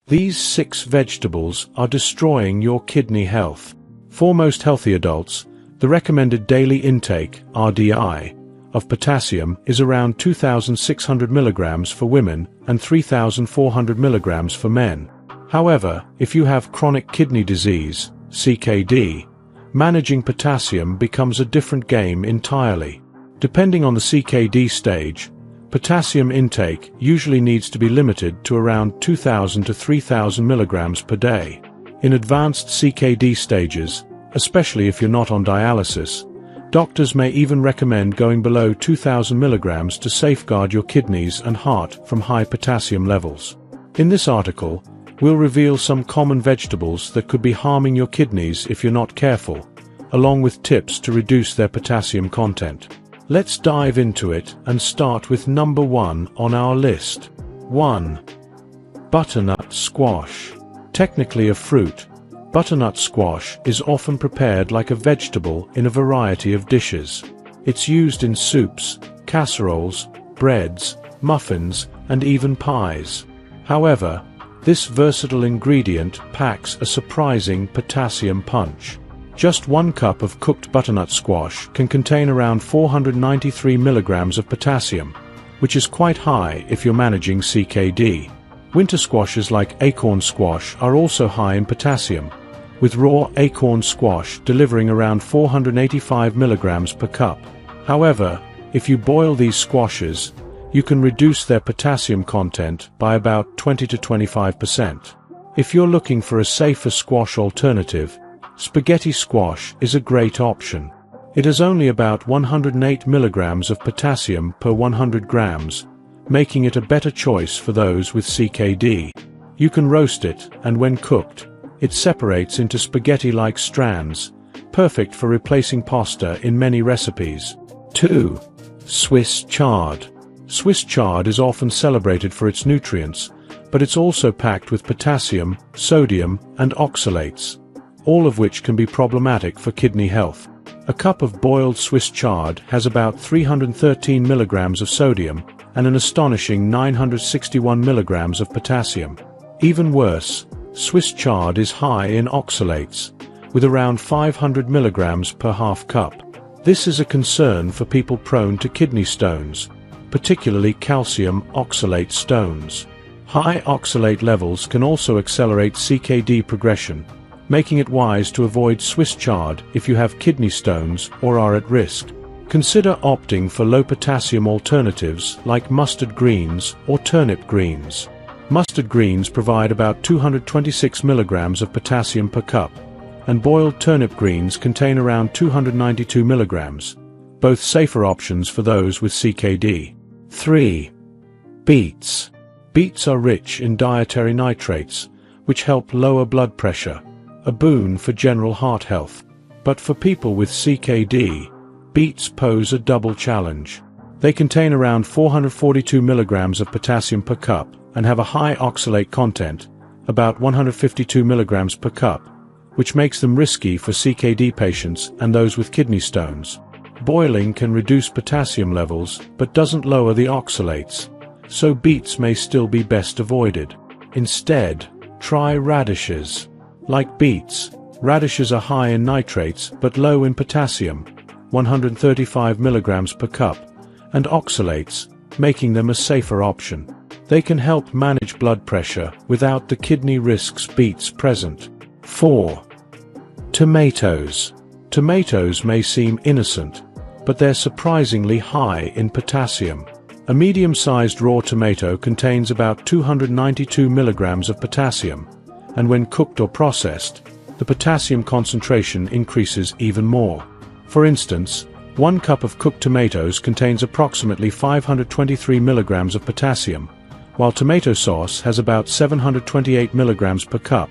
These 6 vegetables are destroying your kidney health. For most healthy adults, the recommended daily intake, RDI, of potassium is around 2,600 mg for women and 3,400 mg for men. However, if you have chronic kidney disease, CKD, managing potassium becomes a different game entirely. Depending on the CKD stage, potassium intake usually needs to be limited to around 2,000 to 3,000 mg per day. In advanced CKD stages, especially if you're not on dialysis, doctors may even recommend going below 2,000 mg to safeguard your kidneys and heart from high potassium levels. In this article, we'll reveal some common vegetables that could be harming your kidneys if you're not careful, along with tips to reduce their potassium content. Let's dive into it and start with number 1 on our list. 1. Butternut squash. Technically a fruit, butternut squash is often prepared like a vegetable in a variety of dishes. It's used in soups, casseroles, breads, muffins, and even pies. However, this versatile ingredient packs a surprising potassium punch. Just 1 cup of cooked butternut squash can contain around 493 mg of potassium, which is quite high if you're managing CKD. Winter squashes like acorn squash are also high in potassium, with raw acorn squash delivering around 485 mg per cup. However, if you boil these squashes, you can reduce their potassium content by about 20 to 25%. If you're looking for a safer squash alternative, spaghetti squash is a great option. It has only about 108 mg of potassium per 100 grams, making it a better choice for those with CKD. You can roast it, and when cooked, it separates into spaghetti-like strands, perfect for replacing pasta in many recipes. 2. Swiss chard. Swiss chard is often celebrated for its nutrients, but it's also packed with potassium, sodium, and oxalates, all of which can be problematic for kidney health. A cup of boiled Swiss chard has about 313 mg of sodium and an astonishing 961 mg of potassium. Even worse, Swiss chard is high in oxalates, with around 500 mg per half cup. This is a concern for people prone to kidney stones, particularly calcium oxalate stones. High oxalate levels can also accelerate CKD progression, making it wise to avoid Swiss chard if you have kidney stones or are at risk. Consider opting for low-potassium alternatives like mustard greens or turnip greens. Mustard greens provide about 226 mg of potassium per cup, and boiled turnip greens contain around 292 mg, both safer options for those with CKD. 3. Beets. Beets are rich in dietary nitrates, which help lower blood pressure, a boon for general heart health. But for people with CKD, beets pose a double challenge. They contain around 442 mg of potassium per cup and have a high oxalate content, about 152 mg per cup, which makes them risky for CKD patients and those with kidney stones. Boiling can reduce potassium levels but doesn't lower the oxalates, so beets may still be best avoided. Instead, try radishes. Like beets, radishes are high in nitrates but low in potassium, 135 mg per cup, and oxalates, making them a safer option. They can help manage blood pressure without the kidney risks beets present. 4. Tomatoes. Tomatoes may seem innocent, but they're surprisingly high in potassium. A medium-sized raw tomato contains about 292 mg of potassium, and when cooked or processed, the potassium concentration increases even more. For instance, 1 cup of cooked tomatoes contains approximately 523 mg of potassium, while tomato sauce has about 728 mg per cup,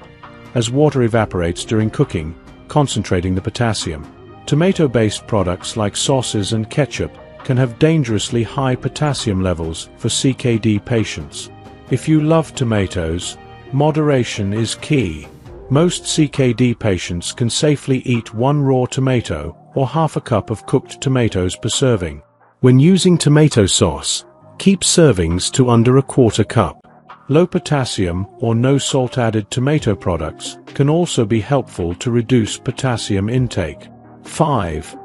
as water evaporates during cooking, concentrating the potassium. Tomato-based products like sauces and ketchup can have dangerously high potassium levels for CKD patients. If you love tomatoes, moderation is key. Most CKD patients can safely eat 1 raw tomato or half a cup of cooked tomatoes per serving. When using tomato sauce, keep servings to under a 1/4 cup. Low potassium or no salt added tomato products can also be helpful to reduce potassium intake. 5.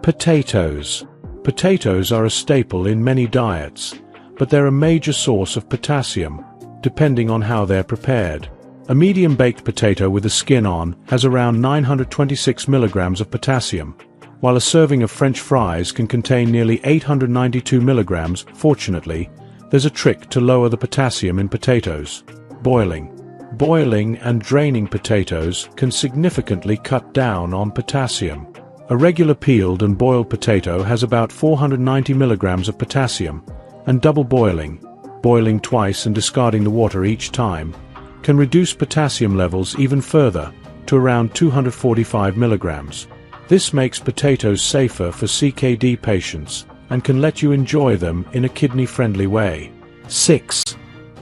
Potatoes. Potatoes are a staple in many diets, but they're a major source of potassium, depending on how they're prepared. A medium-baked potato with the skin on has around 926 milligrams of potassium, while a serving of French fries can contain nearly 892 milligrams. Fortunately, there's a trick to lower the potassium in potatoes: boiling. Boiling and draining potatoes can significantly cut down on potassium. A regular peeled and boiled potato has about 490 milligrams of potassium, and double boiling, boiling twice and discarding the water each time, can reduce potassium levels even further, to around 245 milligrams. This makes potatoes safer for CKD patients and can let you enjoy them in a kidney-friendly way. 6.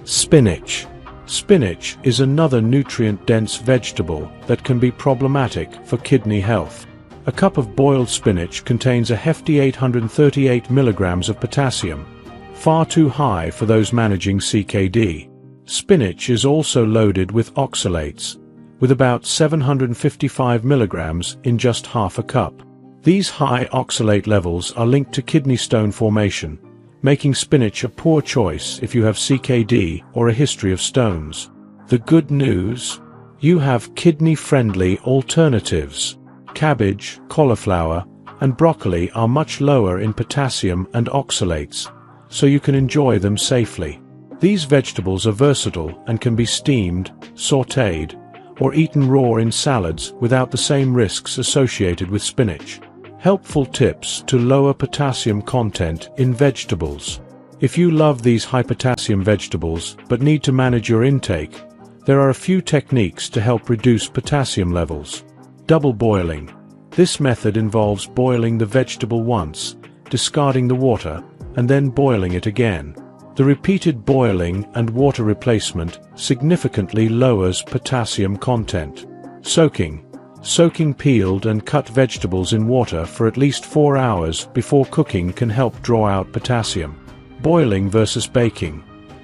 Spinach. Spinach is another nutrient-dense vegetable that can be problematic for kidney health. A cup of boiled spinach contains a hefty 838 milligrams of potassium, far too high for those managing CKD. Spinach is also loaded with oxalates, with about 755 milligrams in just half a cup. These high oxalate levels are linked to kidney stone formation, making spinach a poor choice if you have CKD or a history of stones. The good news? You have kidney-friendly alternatives. Cabbage, cauliflower, and broccoli are much lower in potassium and oxalates, so you can enjoy them safely. These vegetables are versatile and can be steamed, sautéed, or eaten raw in salads without the same risks associated with spinach. Helpful tips to lower potassium content in vegetables. If you love these high-potassium vegetables but need to manage your intake, there are a few techniques to help reduce potassium levels. Double boiling. This method involves boiling the vegetable once, discarding the water, and then boiling it again. The repeated boiling and water replacement significantly lowers potassium content. Soaking. Soaking peeled and cut vegetables in water for at least 4 hours before cooking can help draw out potassium. Boiling versus baking.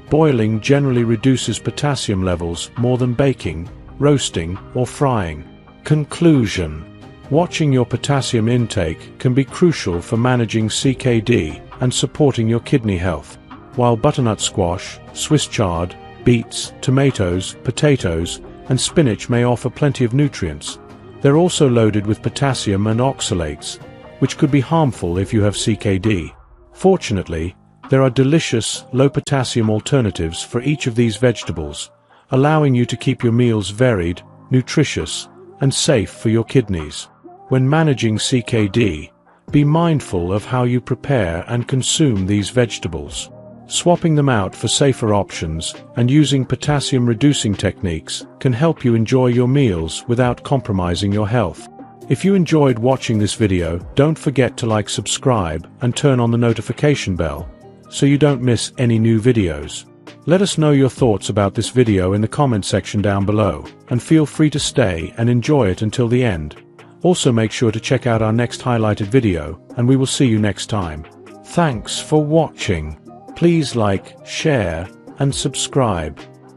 Boiling generally reduces potassium levels more than baking, roasting, or frying. Conclusion. Watching your potassium intake can be crucial for managing CKD and supporting your kidney health. While butternut squash, Swiss chard, beets, tomatoes, potatoes, and spinach may offer plenty of nutrients, they're also loaded with potassium and oxalates, which could be harmful if you have CKD. Fortunately, there are delicious, low-potassium alternatives for each of these vegetables, allowing you to keep your meals varied, nutritious, and safe for your kidneys. When managing CKD, be mindful of how you prepare and consume these vegetables. Swapping them out for safer options and using potassium-reducing techniques can help you enjoy your meals without compromising your health. If you enjoyed watching this video, don't forget to like, subscribe, and turn on the notification bell, so you don't miss any new videos. Let us know your thoughts about this video in the comment section down below, and feel free to stay and enjoy it until the end. Also make sure to check out our next highlighted video, and we will see you next time. Thanks for watching. Please like, share, and subscribe.